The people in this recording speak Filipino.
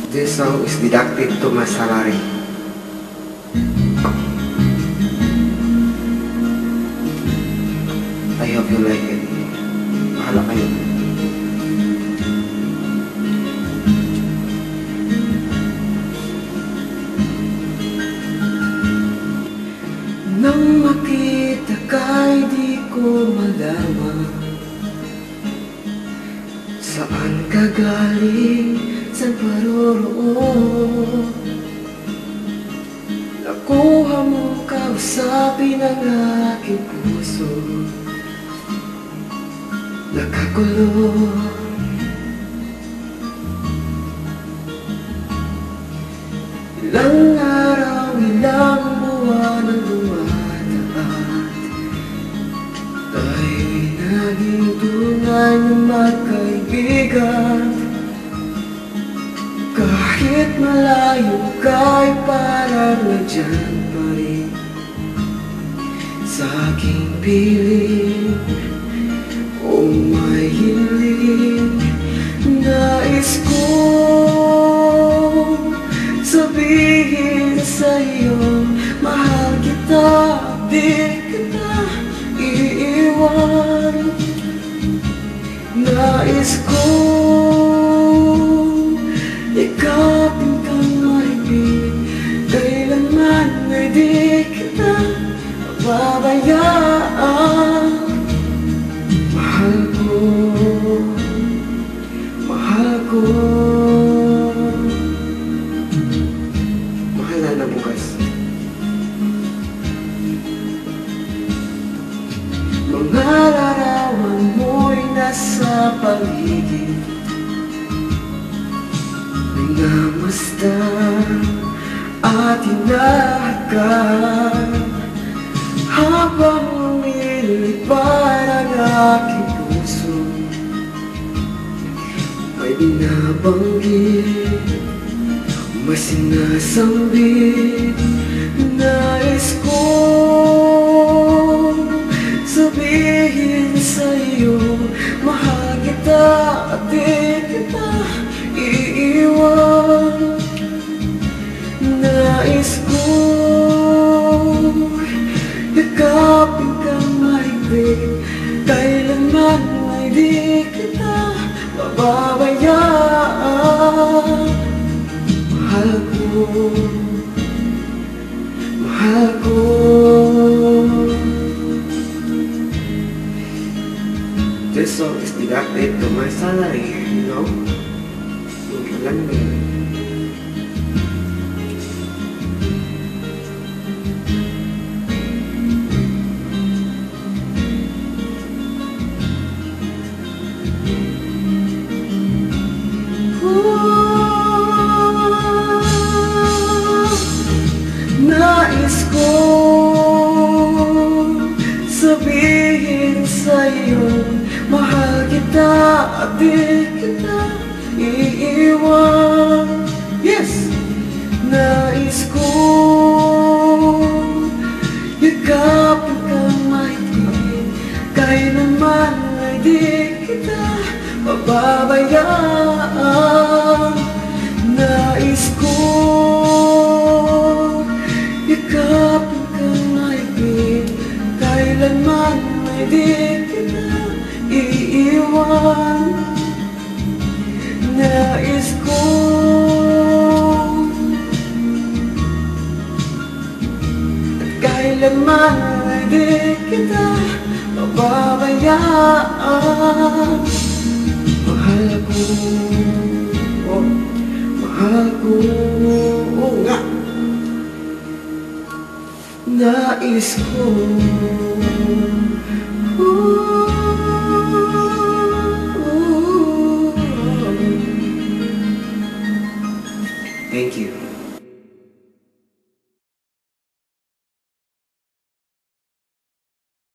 This song is deducted to my salary. I hope you like it. Bahala kayo. Nang makita ka'y di ko malaman saan ka galing, saan paroroon. Nakuha mo kausapin ang aking puso, nakakulong. Ilang araw, ilang buwan ang dumadaan, tayo'y naging tunay na magkaibigan. Kahit malayo ka'y parang nandyan pa rin sa aking piling. O may hiling, nais kong sabihin sa'yo, mahal kita, di kita iiwan. Nais kong yakapin kang mahigpit, kailanman ay di kita pababayaan. Mahal ko, mahal ko. Mahal na bukas. Mga larawan mo'y nasa paligid, minamastang at hinahakan habang lumilipad ang aking puso. May binabanggit, may sinasambit, nais kong sabihin sa'yo, mahal kita at di kita iiwan. Nais kong yakapin kang mahigpit, kailanman ay di kita pababayaan. Mahal ko, mahal ko. This song is deducted to my salary, you know? Alam mo yun. Nais kong sabihin sa'yo, mahal kita at di kita iiwan. Yes! Nais kong yakapin kang mahigpit, kailanman ay di kita pababayaan. Nais kong yakapin kang mahigpit, kailanman ay di kita iiwan. Nais kong at kailanman ay di kita pababayaan. Mahal ko, oh, mahal ko, oh nga. Nais ko